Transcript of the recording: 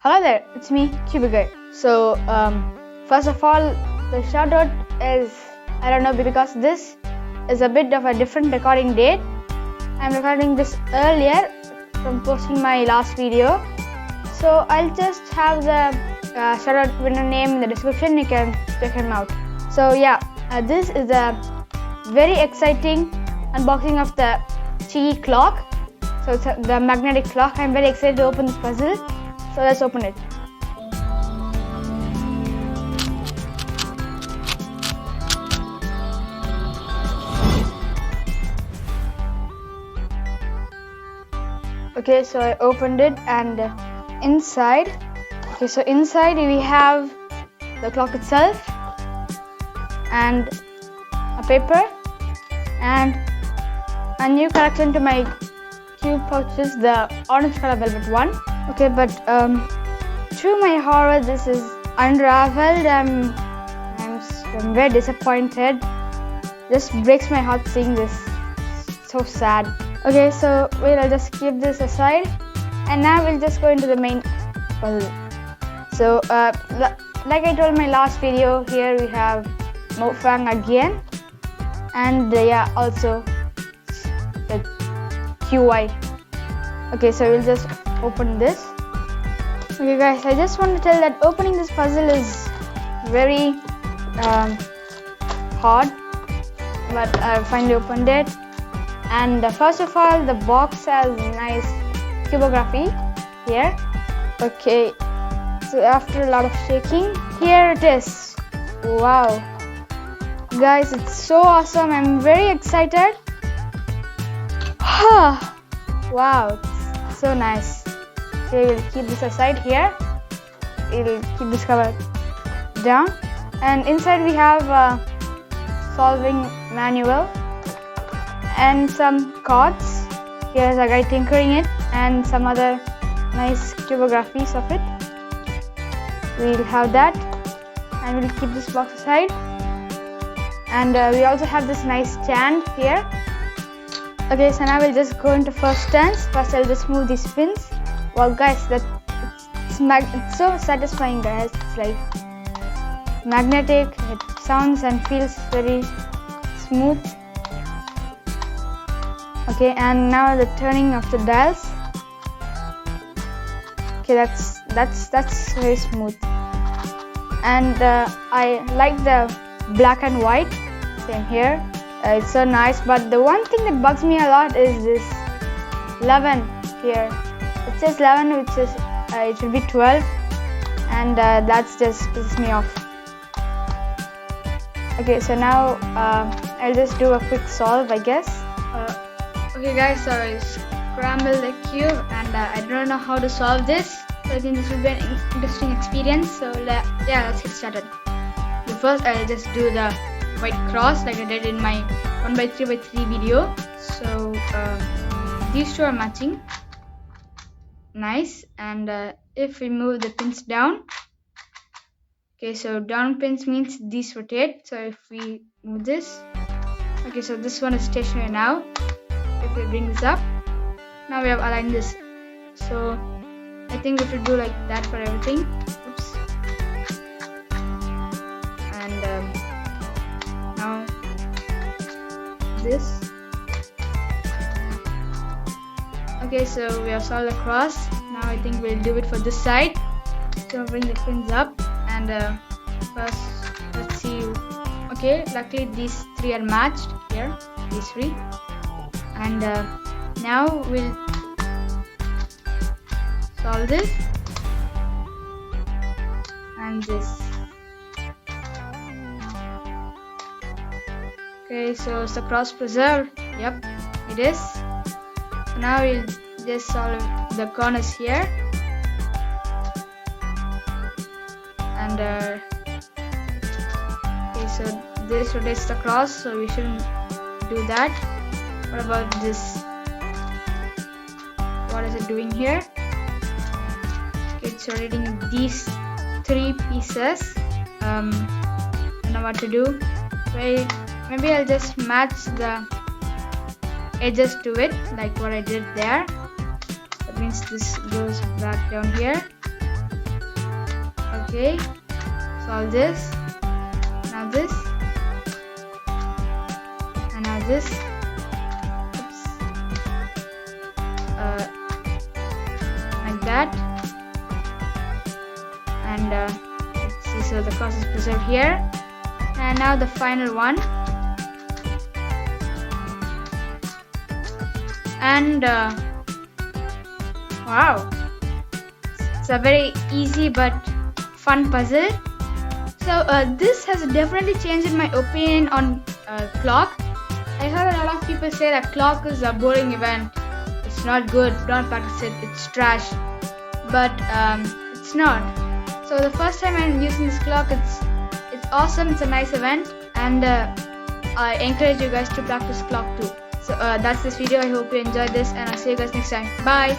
Hello there, it's me, Cubey. So, first of all, the shoutout is, I don't know, because this is a bit of a different recording date. I'm recording this earlier from posting my last video. So, I'll just have the shoutout winner name in the description. You can check him out. So, yeah, this is a very exciting unboxing of the cheeky clock. So, it's the magnetic clock. I'm very excited to open this puzzle. So let's open it. Okay, so I opened it and inside, inside we have the clock itself and a paper and a new collection to my cube pouches, the orange color velvet one. Okay, but to my horror, this is unraveled. I'm very disappointed. Just breaks my heart seeing this. So sad. Okay, so I'll just keep this aside, and now we'll just go into the main puzzle. So, like I told in my last video, here we have Mofang again, and yeah, also the QI. Okay, so we'll just open this. Okay guys, I just want to tell that opening this puzzle is very hard, but I finally opened it. And first of all, the box has nice cubography here. Okay, so after a lot of shaking, here it is. Wow guys, it's so awesome. I'm very excited. Wow, it's so nice. Okay, we'll keep this aside here. We'll keep this cover down. And inside we have a solving manual and some cards. Here's a guy tinkering it and some other nice cubographies of it. We'll have that, and we'll keep this box aside. And we also have this nice stand here. Okay, so now we'll just go into first turns. First I'll just move these pins. Wow guys, it's so satisfying guys. It's like magnetic, it sounds and feels very smooth. Okay, and now the turning of the dials. Okay, that's very smooth. And I like the black and white, same here. It's so nice, but the one thing that bugs me a lot is this 11 here. It says 11, which is it should be 12, and that's just pisses me off. Okay, so now I'll just do a quick solve, I guess. Okay guys, so I scrambled the cube and I don't know how to solve this. So I think this will be an interesting experience. So yeah, let's get started. So first I'll just do the white cross like I did in my 1x3x3 video. So these two are matching. Nice. And if we move the pins down, okay, so down pins means these rotate. So if we move this, okay, so this one is stationary now. If we bring this up, now we have aligned this. So I think we should do like that for everything. Oops. And now this. Okay, so we have solved the cross. Now I think we'll do it for this side. So bring the pins up and first let's see. Okay, luckily these three are matched here. These three. And now we'll solve this and this. Okay, so is the cross preserved? Yep, it is. So now we'll just solve the corners here. And okay, so this rotates the cross, so we shouldn't do that. What about this? What is it doing here? Okay, it's rotating these three pieces. I don't know what to do. Maybe I'll just match the edges to it, like what I did there. That means this goes back down here. Okay, solve this. Now this. And now this. Oops. Like that. And let's see, so the cross is preserved here. And now the final one. And wow, it's a very easy but fun puzzle. So this has definitely changed my opinion on clock. I heard a lot of people say that clock is a boring event. It's not good, don't practice it, it's trash. But it's not. So the first time I'm using this clock, it's awesome, it's a nice event, and I encourage you guys to practice clock too. So that's this video. I hope you enjoyed this, and I'll see you guys next time. Bye.